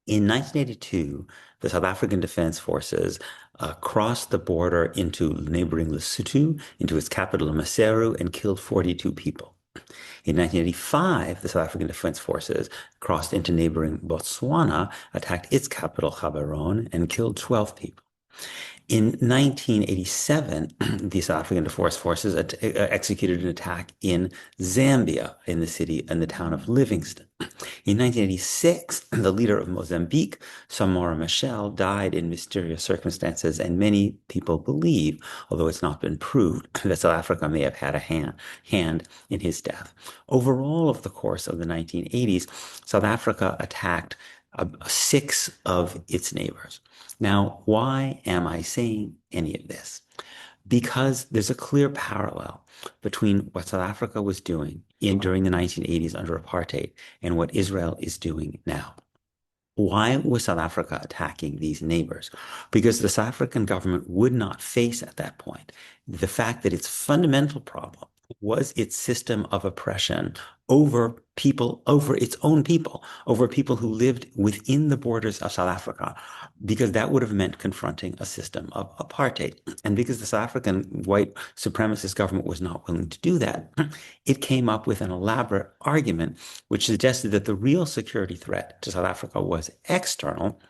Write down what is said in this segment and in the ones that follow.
In 1982, the South African Defense Forces crossed the border into neighboring Lesotho, into its capital, Maseru, and killed 42 people. In 1985, the South African Defense Forces crossed into neighboring Botswana, attacked its capital, Gaborone, and killed 12 people. In 1987, the South African Defense Forces executed an attack in Zambia, in the town of Livingstone. In 1986, the leader of Mozambique, Samora Machel, died in mysterious circumstances, and many people believe, although it's not been proved, that South Africa may have had a hand in his death. Over all of the course of the 1980s, South Africa attacked 6 of its neighbors. Now, why am I saying any of this? Because there's a clear parallel between what South Africa was doing during the 1980s under apartheid and what Israel is doing now. Why was South Africa attacking these neighbors? Because the South African government would not face at that point the fact that its fundamental problem was its system of oppression over people, over its own people, over people who lived within the borders of South Africa, because that would have meant confronting a system of apartheid. And because the South African white supremacist government was not willing to do that, it came up with an elaborate argument which suggested that the real security threat to South Africa was external,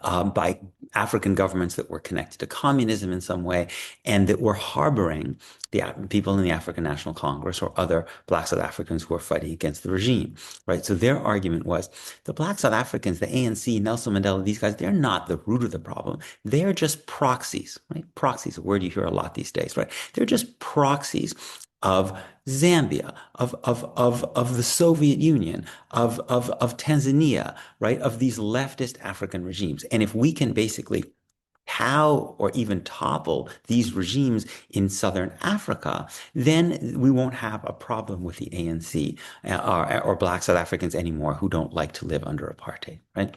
by African governments that were connected to communism in some way and that were harboring the people in the African National Congress or other Black South Africans who were fighting against the regime, right? So their argument was the Black South Africans, the ANC, Nelson Mandela, these guys, they're not the root of the problem. They're just proxies, right? Proxies, a word you hear a lot these days, right? They're just proxies of Zambia, of the Soviet Union, of Tanzania, right? Of these leftist African regimes. And if we can basically cow or even topple these regimes in Southern Africa, then we won't have a problem with the ANC or Black South Africans anymore who don't like to live under apartheid, right?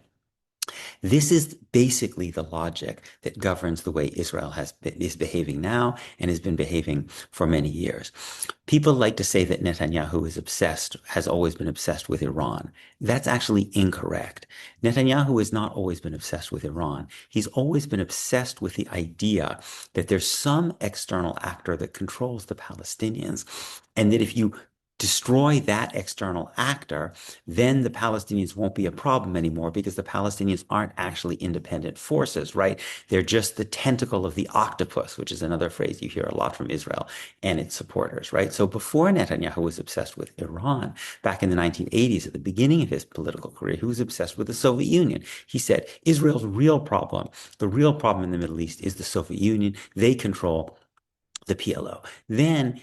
This is basically the logic that governs the way Israel is behaving now and has been behaving for many years. People like to say that Netanyahu has always been obsessed with Iran. That's actually incorrect. Netanyahu has not always been obsessed with Iran. He's always been obsessed with the idea that there's some external actor that controls the Palestinians, and that if you destroy that external actor, then the Palestinians won't be a problem anymore because the Palestinians aren't actually independent forces, right? They're just the tentacle of the octopus, which is another phrase you hear a lot from Israel and its supporters, right? So before Netanyahu was obsessed with Iran, back in the 1980s, at the beginning of his political career, he was obsessed with the Soviet Union. He said, Israel's real problem, the real problem in the Middle East is the Soviet Union. They control the PLO. Then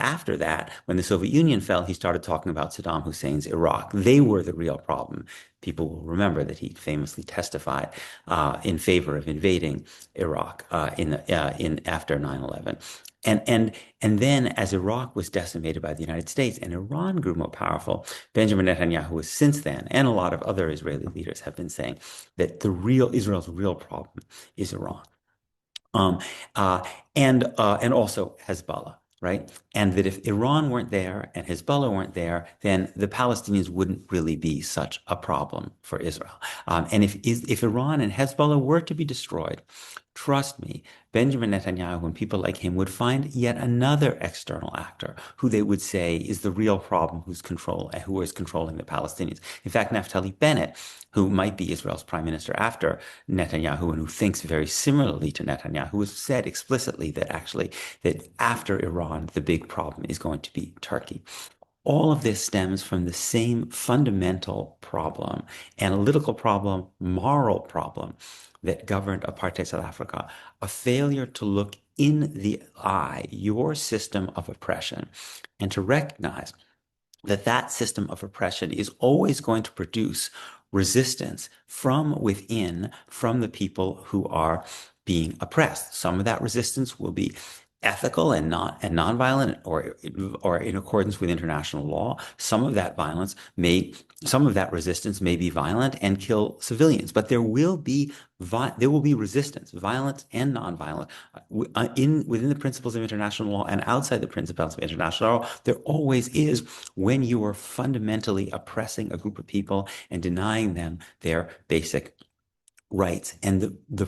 after that, when the Soviet Union fell, he started talking about Saddam Hussein's Iraq. They were the real problem. People will remember that he famously testified in favor of invading Iraq after 9/11. And then as Iraq was decimated by the United States and Iran grew more powerful, Benjamin Netanyahu has since then, and a lot of other Israeli leaders have been saying that Israel's real problem is Iran. Um, and also Hezbollah, right? And that if Iran weren't there and Hezbollah weren't there, then the Palestinians wouldn't really be such a problem for Israel. And if Iran and Hezbollah were to be destroyed, trust me, Benjamin Netanyahu and people like him would find yet another external actor who they would say is the real problem, who is controlling the Palestinians. In fact, Naftali Bennett, who might be Israel's prime minister after Netanyahu and who thinks very similarly to Netanyahu, has said explicitly that after Iran, the big problem is going to be Turkey. All of this stems from the same fundamental problem, analytical problem, moral problem that governed apartheid South Africa, a failure to look in the eye, your system of oppression, and to recognize that that system of oppression is always going to produce resistance from within, from the people who are being oppressed. Some of that resistance will be ethical and nonviolent, or in accordance with international law. Some of that resistance may be violent and kill civilians, but there will be resistance, violent and nonviolent, within the principles of international law and outside the principles of international law. There always is, when you are fundamentally oppressing a group of people and denying them their basic rights. And the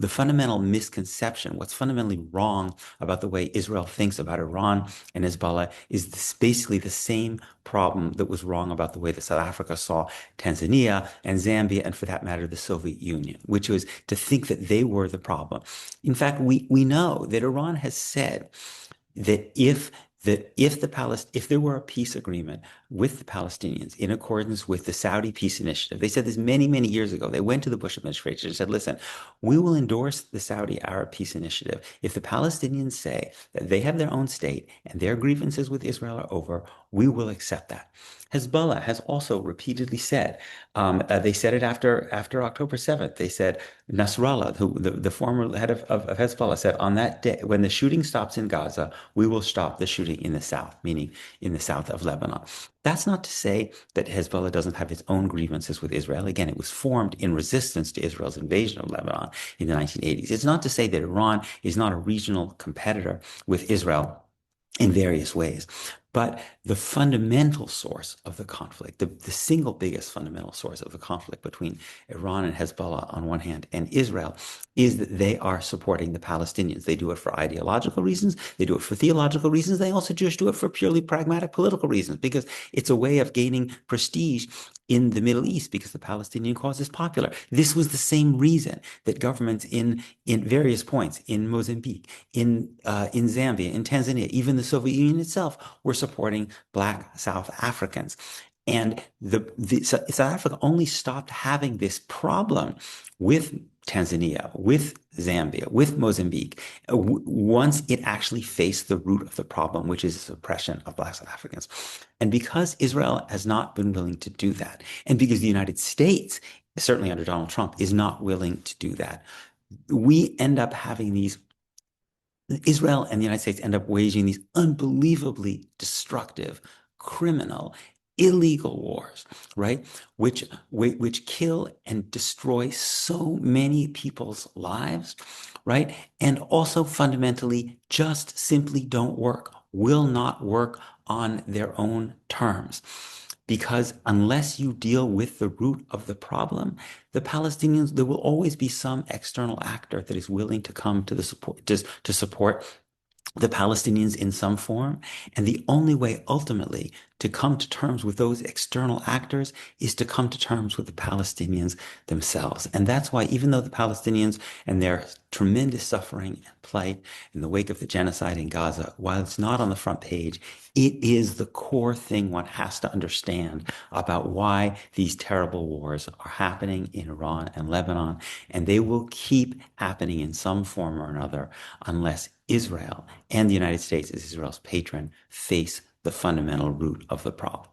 fundamental misconception, what's fundamentally wrong about the way Israel thinks about Iran and Hezbollah, is basically the same problem that was wrong about the way that South Africa saw Tanzania and Zambia, and for that matter, the Soviet Union, which was to think that they were the problem. In fact, we know that Iran has said that if there were a peace agreement with the Palestinians in accordance with the Saudi peace initiative, they said this many, many years ago. They went to the Bush administration and said, listen, we will endorse the Saudi Arab peace initiative if the Palestinians say that they have their own state and their grievances with Israel are over. We will accept that. Hezbollah has also repeatedly said, they said it after October 7th. They said, Nasrallah, the former head of Hezbollah, said, on that day, when the shooting stops in Gaza, we will stop the shooting in the south, meaning in the south of Lebanon. That's not to say that Hezbollah doesn't have its own grievances with Israel. Again, it was formed in resistance to Israel's invasion of Lebanon in the 1980s. It's not to say that Iran is not a regional competitor with Israel in various ways. But the fundamental source of the conflict, the single biggest fundamental source of the conflict between Iran and Hezbollah on one hand and Israel, is that they are supporting the Palestinians. They do it for ideological reasons. They do it for theological reasons. They also just do it for purely pragmatic political reasons, because it's a way of gaining prestige in the Middle East, because the Palestinian cause is popular. This was the same reason that governments in various points, in Mozambique, in Zambia, in Tanzania, even the Soviet Union itself, were supporting Black South Africans. And South Africa only stopped having this problem with Tanzania, with Zambia, with Mozambique, once it actually faced the root of the problem, which is the suppression of Black South Africans. And because Israel has not been willing to do that, and because the United States, certainly under Donald Trump, is not willing to do that, we end up having Israel and the United States end up waging these unbelievably destructive, criminal, illegal wars, right? Which kill and destroy so many people's lives, right? And also fundamentally just simply don't work, will not work on their own terms. Because unless you deal with the root of the problem, the Palestinians, there will always be some external actor that is willing to come to to support the Palestinians in some form. And the only way ultimately to come to terms with those external actors is to come to terms with the Palestinians themselves. And that's why, even though the Palestinians and their tremendous suffering and plight in the wake of the genocide in Gaza, while it's not on the front page, it is the core thing one has to understand about why these terrible wars are happening in Iran and Lebanon. And they will keep happening in some form or another unless Israel and the United States, as Israel's patron, face the fundamental root of the problem.